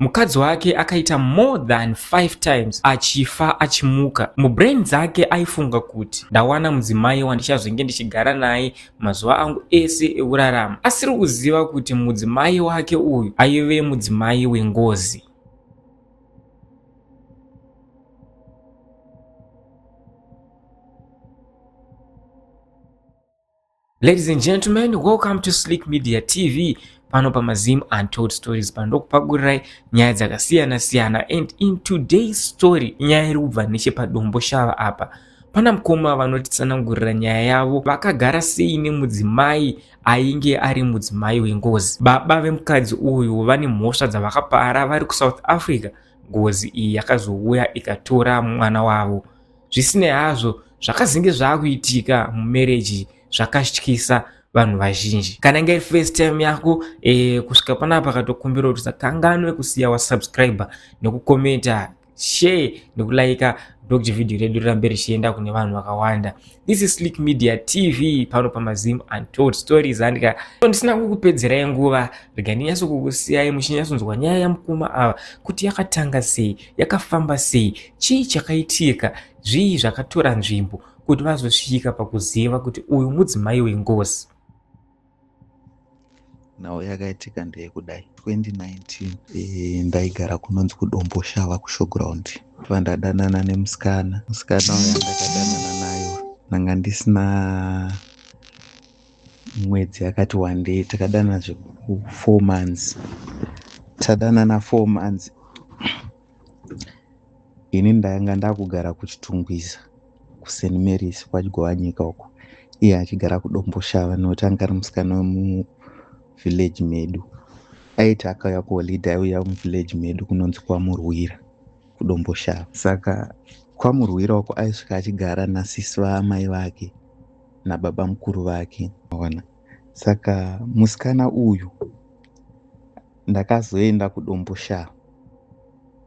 Mukadzi wake akaita more than 5 times achifa achimuka. Mubrain dzake aifunga kuti ndawana mudzimai wandichazonge ndichigara naye mazuva angu ese ekurarama, asiri kuziva kuti mudzimai wake uyu aive mudzimai wengozi. Ladies and gentlemen, welcome to Slick Media TV. Pano pa Mazim Untold Stories pandokupagurirai nyaya dzakasiyana-siyana, and in today's story nyaya iri kubva nechepadombo shava apa. Pana mukoma vanotitsanangurira nyaya yavo vakagara sei nemudzimai ainge ari mudzimai wengozi. Baba vemukadzi uyu vane mhosva dzavakapara vari kuSouth Africa. Ngozi iyi yakazouya ikatora mwana wavo. Zvisinei hazvo, zvakazenge zvakuitika mumereji zvakatyisa vanhu vazhinji. Kana inge iri first time yako kusvika panapa katokumbira kuti usakanganwe kusiya wa subscriber nekukomenta, share nekulike ndokuti video redu rirambe richienda kune vanhu vakawanda. This is Slick Media TV pano pa Mazim Untold Stories. Andika ndisina kukupedzerai nguva, rega ndinyatso kukusiyai muchinyatsonzwa nyaya yamukoma ava kuti yakatanga sei, yakafamba sei, chii chakaitika, zvii zvakatora nzvimbo kuti vazosvika pakuziva kuti uyu mudzimai wengozi. Nhau yakaitika ndeyekudai 2019 ndaigara kunonzi kudombo shava kushowground. Pandadanana nemusikana uyu ndakadanana nayo nanga ndisina mwedzi yakati one day, takadanana 4 months. Tadanana 4 months. Ini ndanga ndakugara kuchitungwiza kuSt Mary's kwaJigowanyika uko, iye achigara kudombo shava nokuti anga ari musikana wemuvillage medu. Aiti akauya kuholiday aiuya muvillage medu kunonzi kwaMurwira kudombo shava. Saka kwaMurwira uko aisvika achigara nasisi vaamai vake nababa mukuru vake. Saka musikana uyu ndakazoenda kudombo shava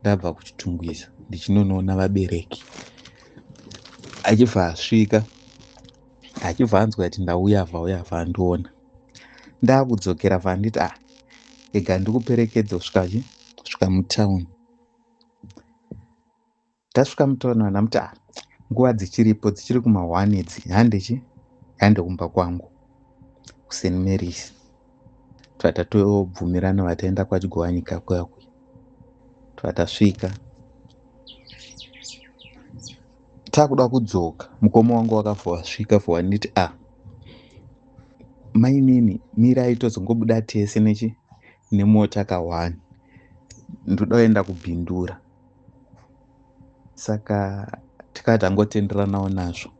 ndabva kuchitungwiza ndichinonoona vabereki. Achibva asvika achibva anzwa kuti ndauya bva andiona. Ndakudzokera bva anditi ega ndikuperekedza kusvika mutawuni. Tasvika mutawuni vandamuti nguva dzichiripo dzichiri kuma1 idzi hande kumba kwangu kuSt Mary's. Tatobvumirana vataenda kwaJigowanyika kwakwe. Tasvika takuda kudzoka, mukoma wangu wakabva wasvika bva nditi mainini mirai tozongobuda tese nemota ka1 ndoda kuenda kubhindura. Saka tikati tangotenderanawo nazvo.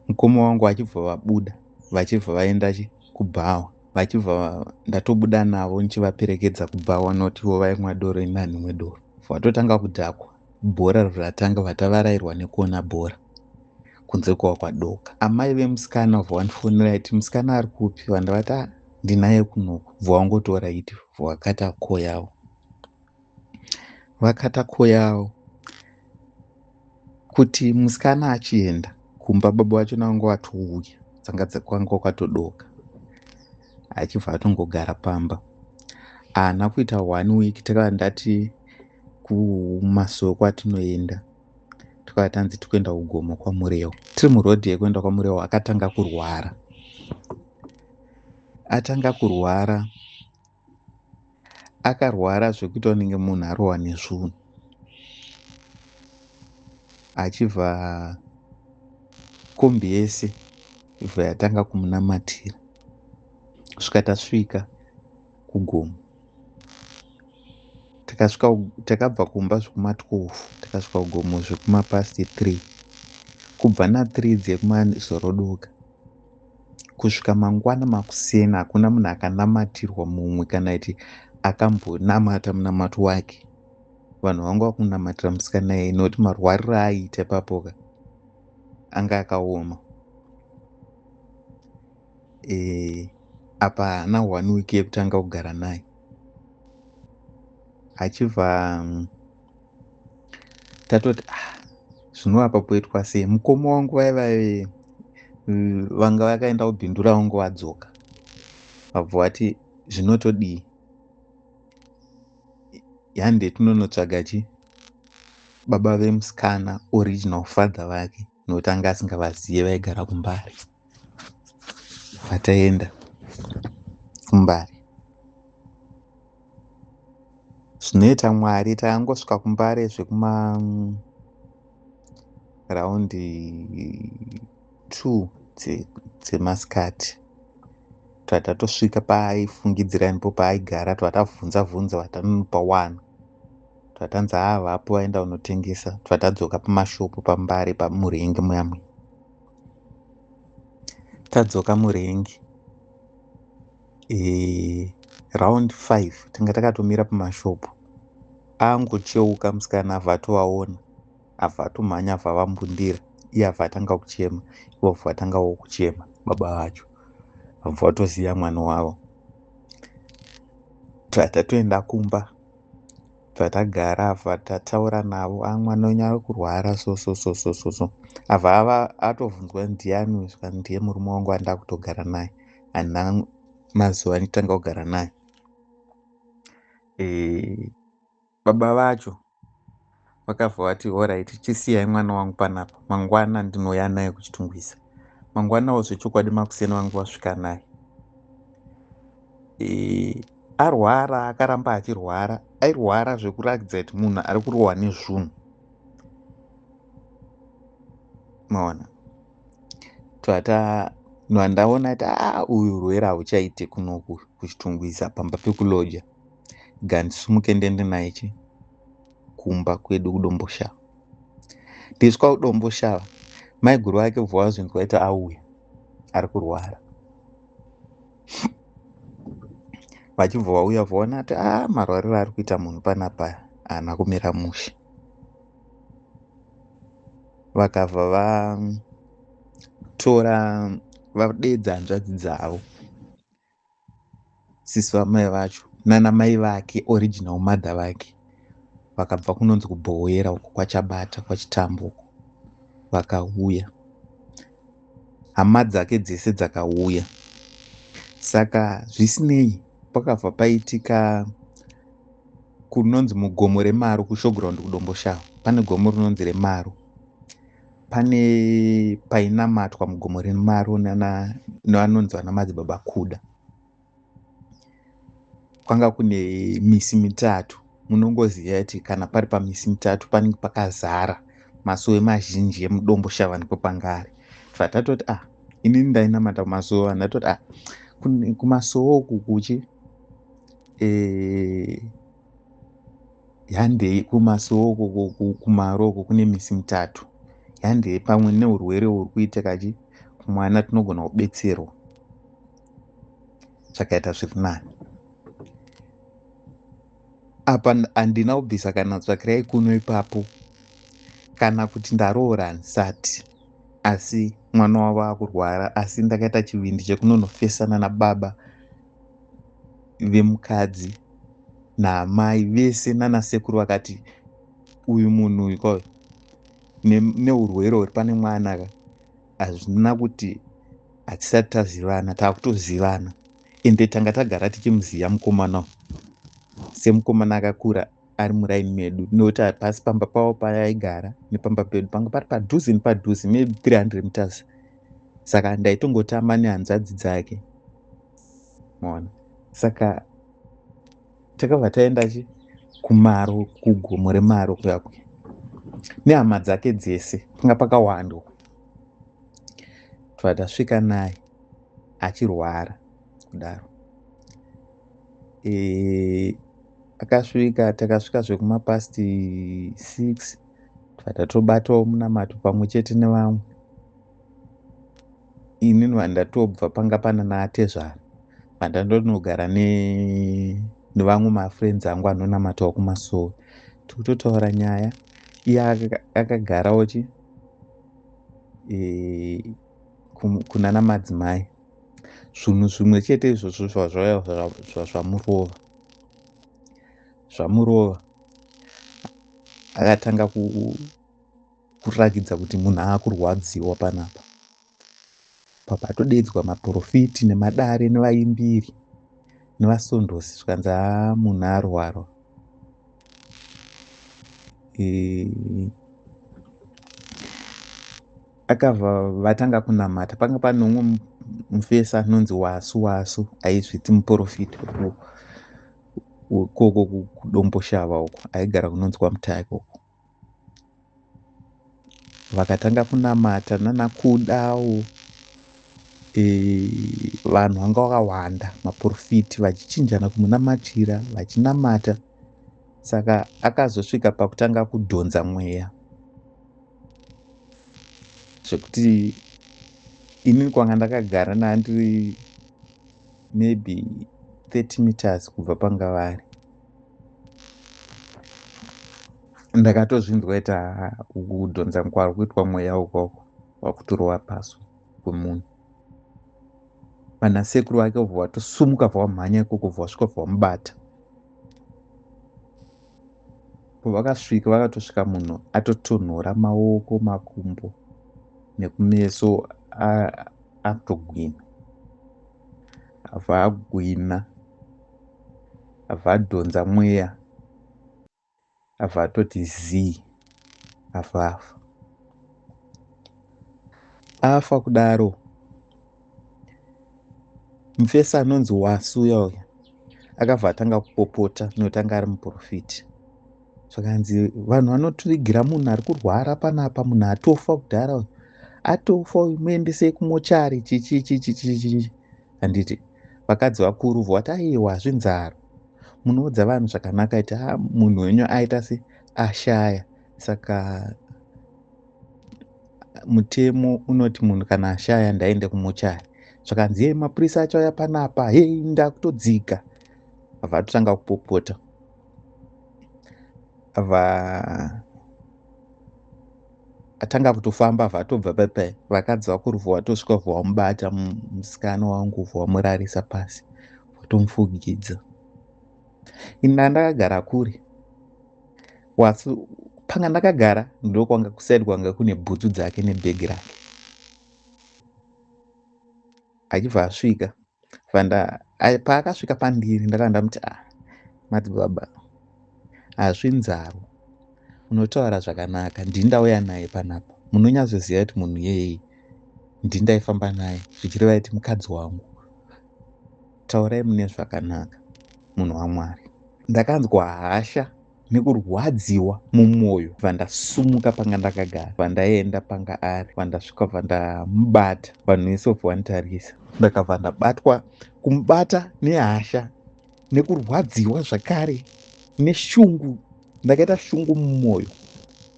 Mukoma wangu achibva vabuda vachibva vaenda kuBhawa, vachibva ndatobuda navo nichivaperekedza kuBhawa nokuti ivo vaimwa doro ini hanhimwe doro. Vatotanga kudhakwa, bhora ratanga vatavarairwa nekuona bhora kunze kwadoka. Amai vemusikana vandifonera kuti musikana ari kupi, vandavati ndinaye kunoku. Vangotora iti vakata koo yavo. Vakata koo yavo kuti musikana achienda kumba baba vacho nanga watouya dzanga kwanga kwatodoka, achibva atongogara pamba. Haana kuita 1 week takava ndati kumaso kwatinoenda tukava tanzi tikuenda kugomo kwaMurewa. Tiri murodhi yekuenda kwaMurewa akatanga kurwara. Atanga kurwara, akarwara zvekuti unenge munhu arohwa nezvunhu. Achibva kombi yese ibva yatanga kumunamatira kusvika tasvika kugomo. Takabva kumba zvekuma12 takasvika kugomo zvekuma past 3. Kubva na3 dzekumazorodoka kusvika mangwana makusena hakuna munhu akanamatirwa mumwe kana kuti akambonamata munamato wake. Vanhu vanga vakunamatira musikana iyeye nokuti marwariro aiita ipapo anga akaoma. Apa haana 1 week yekutanga kugara naye. Achibva tatoti zvino apa poitwa sei. Mukoma wangu vanga vakaenda kubhindura vangu vadzoka, vabva vati zvinotodii. yande tinonotsvaga baba vemusikana, original father vake, nokuti anga asingavazive vaigara kuMbare. Pataenda kuMbare, zvinoita Mwari, takangosvika kuMbare zvekuma raundi 2 dzemasikati. Tatosvika paaifungidzira ndipo paaigara, tatavhunza vatanopa 1 tatanzi vapo vaenda kunotengesa. Tatadzoka pamashopu paMbare paMurenge muyamwe. Tadzoka Murenge round 5 tanga takatomira pamashopu. Angocheuka musikana abva atovaona, abva atomhanya, abva avambundira. Iye abva atanga kuchema, ivo abva atangawo kuchema, baba vacho abva atoziva mwana wavo. Tatatoenda kumba, tatagara, abva tataura navo, mwana wenyu ari kurwara so. Abva atovhunzwa ndiani, zvika ndiye murume wangu andava kutogara naye, handina mazuva anditanga kugara naye. Baba vacho vakabva vati alright, chisiyai mwana wangu panapa, mangwana ndinouya naye kuchitungwisa. Mangwanawo zvechokwadi makuseni vangu vasvika naye. Arwara, akaramba achirwara, airwara zvekuratidza kuti munhu ari kurohwa nezvunhu. Maona ndaona kuti uyu urwere hauchaite kunoku kuchitungwisa pamba pekulodya, gandisumuke ndende naye kumba kwedu kuDomboshava. Ndisvika kuDomboshava, mai guru vake bva vazvinzwa kuti auya ari kurwara. Vachibva vauya vaona kuti marwariro ari kuita munhu panapa haana kumira mushe. Vakabva vatora vadedza hanzvadzi dzavo, sisi vamai vacho nana mai vake, original mother vake, vakabva kunonzi kuBhowera uko kwaChabata kwaChitambo uko. Vakauya, hama dzake dzese dzakauya. Saka zvisinei, pakabva paitika kunonzi mugomo reMaru kuShowground kuDomboshava. Pane gomo rinonzi reMaru. Pane painamatwa mugomo reMaru nevanonzi vana madzibaba Kuda. Kwanga kune misi mitatu. Munongoziva kuti kana pari pamisi mitatu panenge pakazara masuwe mazhinji emuDomboshava ndipo panga ari. Tatoti inini ndainamata kumasuwe, ndatoti kumasuwe uku yandei kumasuwe uku kuMaru uku kune misi mitatu. Yandei pamwe neurwere huri kuitika kumwana tinogona kubetserwa. Zvakaita zviri nani. Apa handina kubvisa kana tsvakirai kuno ipapo kana kuti ndaroora handisati, asi mwana wavo akurwara, asi ndakaita chivindi chekunonofesana nababa vemukadzi naamai vese nanasekuru vakati uyu munhu uyu kwao neurwere huri pane mwana hazvina kuti hatisati tazivana, taakutozivana. Ende tanga tagara tichimuziva mukomana semukomana akakura ari muraini medu, nokuti pasi pamba pavo paaigara nepamba pedu panga pari padhuze maybe 300 meters. Saka ndaitongotamba nehanzvadzi dzake. Maona, saka takabva taenda kuMaru, kugomo reMaru kuyakwe nehama dzake dzese, panga pakawanda. Tasvika naye achirwara kudaro. Takasvika zvekumapasti 6 tatobatawo munamato pamwe chete nevamwe. Inini vandatobva panga pana naatezvara, vandandonogara nevamwe mafriends angu anonamatawo kumasuwe. Tototaura nyaya, iye akagarawo kunana madzimai. Zvinhu zvimwe chete izvozvo zvamurova akatanga kurakidza kuti munhu aakurwadziwa panapa. Papatodedzwa maprofiti nemadare nevaimbiri nevasondosi zvikanzi munhu arwara. akabva vatanga kunamata. Panga pane umwe mufesi anonzi Wasu aizviti muprofita ukoko kudombo shava uko, aigara kunonzi kwaMutahi uko. Vakatanga kunamata nanakudawo vanhu vanga vakawanda, maprofiti vachichinjana kumunamatira vachinamata. Saka akazosvika pakutanga kudhonza mweya zvekuti inini kwanga ndakagara ndandiri maybe 30 meters kubva panga vari, ndakatozvinzwa kuti kudhonza kwari kuitwa mweya ukoko wakutorova pasi kwemunhu. Vanasekuru vake vobva vatosumuka bva vamhanya ikoko bva vasvika bva vamubata. Pavakasvika vakatosvika munhu atotonhora maoko, makumbo nekumeso atogwina. Abva agwina, abva adhonza mweya, abva atoti zii, abva afa. Afa kudaro, mufesi anonzi Wasu uya akabva atanga kupopota notanga ari muprofiti. Zvakanzi vanhu vanotrigira munhu ari kurwara panapa, munhu atofa kudhara, atofa, muendesei kumochari chichi. Handiti vakadzi vakuru vati aiwa zvinzaro, munoudza vanhu zvakanaka kuti munhu wenyu aita se ashaya. Saka mutemo unoti munhu kana ashaya ndaende kumochari. Zvakanzi mapurisa achauya panapa, ndakutodzika. Abva atotanga kupopota. Abva atanga kutofamba, abva atobva pepe. Vakadzi vakuru vatosvika vamubata musikana wangu vamurarisa pasi, vatomufugidza. Ini ndakagara kure. Wasu panga ndakagara ndokwanga kusaidi kwanga kune bhutsu dzake nebhegi rake. Achibva asvika, paakasvika pandiri ndakanda muti madzibaba, hazvinzaro, unotaura zvakanaka, ndindauya naye panapa. Munonyatsoziva kuti munhu yeye ndindaifamba naye, zvichireva kuti mukadzi wangu. Taurai mune zvakanaka, munhu waMwari. Ndakanzwa hasha nekurwadziwa mumwoyo, bva ndasumuka panga ndakagara, bva ndaenda panga ari, bva ndasvika bva ndamubata, vanhu vese bva vanditarisa. Ndakabva ndabatwa, kumubata nehasha, nekurwadziwa zvakare, neshungu. Ndakaita shungu mumwoyo.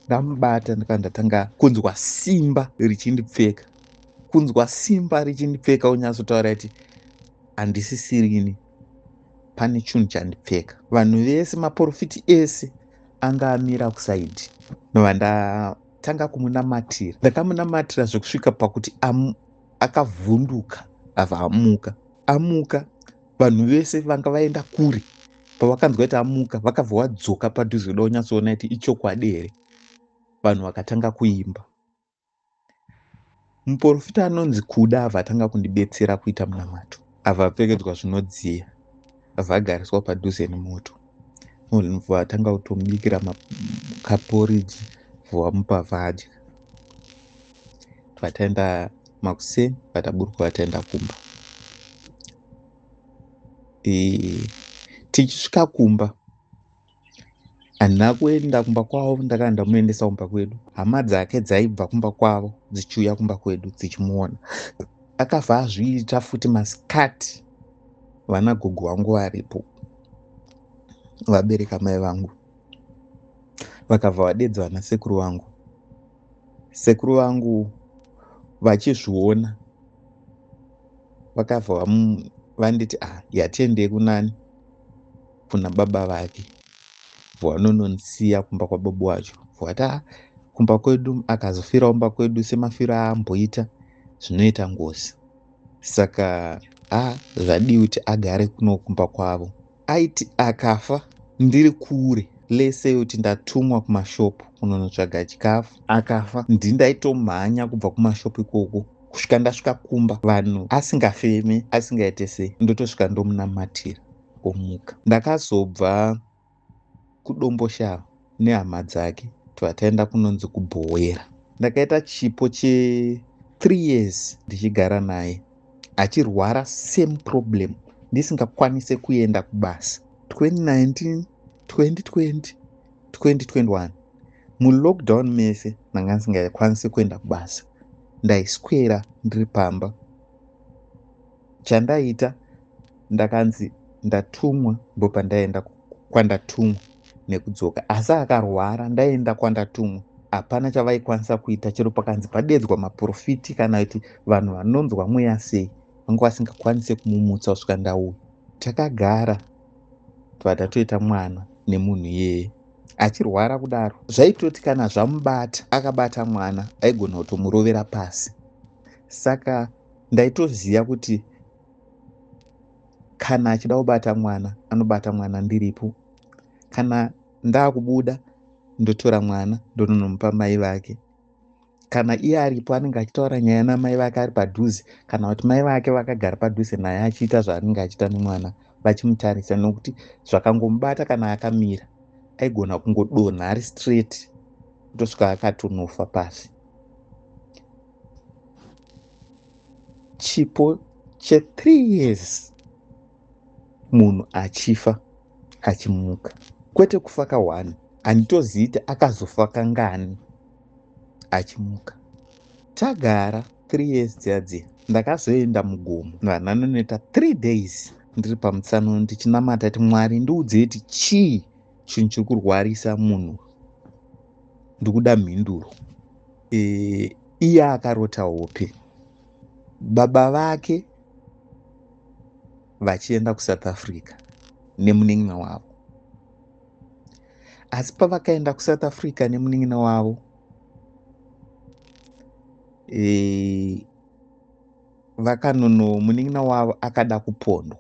Ndamubata ndatanga kunzwa simba richindipfeka. Kunzwa simba richindipfeka unyatsotaura kuti handisisirini, pane chinhu chandipfeka. Vanhu vese, maprofiti ese anga amira kusaidhi. Ndobva ndatanga kumunamatira. Ndakamunamatira zvekusvika pakuti akavhunduka, abva amuka. Vanhu vese vanga vaenda kure. Pavakanzwa kuti amuka, vakabva vadzoka padhuze kuda kunyatsoona kuti ichokwadi here. Vanhu vakatanga kuimba. Muprofita anonzi Kuda abva atanga kundibetsera kuita munamato. Abva apfekedzwa zvinodziya, abva agariswa padhuze nemoto. Munhu atanga kutomubikira kaporiji, vamupa vadya. Vataenda makuseni, vataburuka vataenda kumba. Tichisvika kumba, handina kuenda kumba kwavo, ndakanga ndamuendesa kumba kwedu. Hama dzake dzaibva kumba kwavo dzichiuya kumba kwedu dzichimuona. Akabva azviita futi masikati. Vana gogo vangu varipo, vabereka mai vangu, vakabva vadedza vana sekuru vangu. Sekuru vangu vachizviona, vakabva vanditi yatiendei kunani, kuna baba vake. Vanononisiya kumba kwababu wacho. Vati kumba kwedu, akazofira kumba kwedu semafiro aamboita, zvinoita ngozi. Saka zvadiwi kuti agare kuno kumba kwavo. Aiti akafa ndiri kure, lese kuti ndatumwa kumashopu kunonotsvaga chikafu. Akafa ndindaitomhanya kubva kumashopu ikoko kusvika ndasvika kumba, vanhu asingafeme, asingaite sei, ndotosvika ndomunamatira omuka. Ndakazobva kudombo shava nehama dzake twataenda kunonzi kubhowera. Ndakaita chipo che 3 years ndichigara naye, achirwara same problem, ndisingakwanise kuenda kubasa. 2019, 2020, 2021 mulockdown mese ndanga ndisingakwanisi kuenda kubasa, ndaiswera ndiri pamba. Chandaita, ndakanzi ndatumwa ndopandaenda kwandatumwa nekudzoka, asi akarwara ndaenda kwandatumwa hapana chavaikwanisa kuita, chero pakanzi padedzwa maprofiti kana kuti vanhu vanonzwa mweya sei vanga vasingakwanise kumumutsa kusvika ndauya. Takagara tatoita mwana nemunhu iyeye achirwara kudaro, zvaitoti kana zvamubata akabata mwana aigona kutomurovera pasi. Saka ndaitoziva kuti kana achida kubata mwana anobata mwana ndiripo, kana ndakubuda ndotora mwana ndonomupa mai vake, kana iye aripo anenge achitaura nyaya namai vake ari padhuze, kana kuti mai vake vakagara padhuze naye achiita zvaanenge achiita nemwana vachimutarisa, nokuti zvakangomubata kana akamira aigona kungodonha ari straight kutosvika akatonofa pasi. Chipo che 3 years munhu achifa achimuka, kwete kufa ka1. Handitozivi kuti akazofa kangani achimuka. Tagara 3 years dziya ndakazoenda mugomo vananoita 3 days ndiri pamutsano ndichinamata kuti Mwari ndiudze kuti chii chinhu chiri kurwarisa munhu, ndikuda mhinduro. Iye akarota hope, baba vake vachienda kuSouth Africa nemunin'ina wavo. Asi pavakaenda kuSouth Africa nemunin'ina wavo, munin'ina wavo akada kupondwa.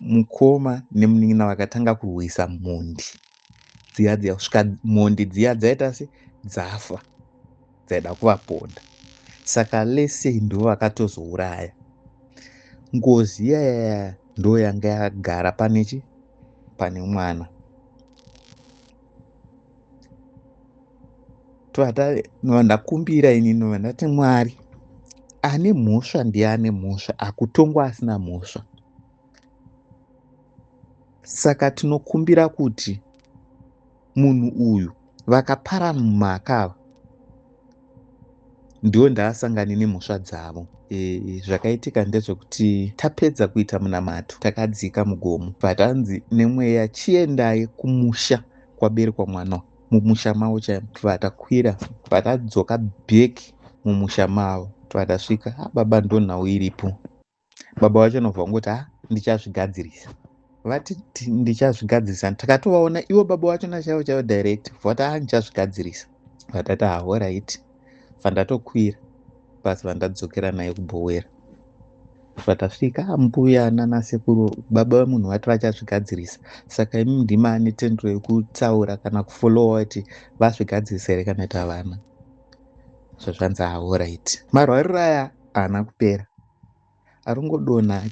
Mukoma nemunin'ina vakatanga kurwisa mhondi dziya kusvika mhondi dziya dzaita se dzafa, dzaida kuvaponda. Saka lese ndo vakatozouraya. Ngozi iyaya ndo yanga yagara pane mwana. Ndakumbira inini ndati Mwari ane mhosva ndiane mhosva, akutongwa asina mhosva. Saka tinokumbira kuti munhu uyu vakapara mumhaka ava ndio ndaasangane nemhosva dzavo. Zvakaitika ndezvekuti tapedza kuita munamato takadzika mugomo, patanzi nemweya chiendai kumusha kwaberekwa mwana, mumusha mavo chaimo. Patakwira patadzoka bheki mumusha mavo, patasvika baba ndo nhau iripo. Baba vacho nobva ngoti ndichazvigadzirisa. Vati ndichazvigadzirisa, takatovaona ivo baba vacho nachaivo chaivo direct vati ndichazvigadzirisa. Vatati alright, vandatokwira basi vandadzokera naye kubhowera. Patasvika mbuya nanasekuru baba vemunhu vati vachazvigadzirisa, saka imi ndimi ane tendero yekutaura kana kufolowa kuti vazvigadzirisa here kana kuti havana. Zvazvanzi alright. Marwariro aya haana kupera, aringodonha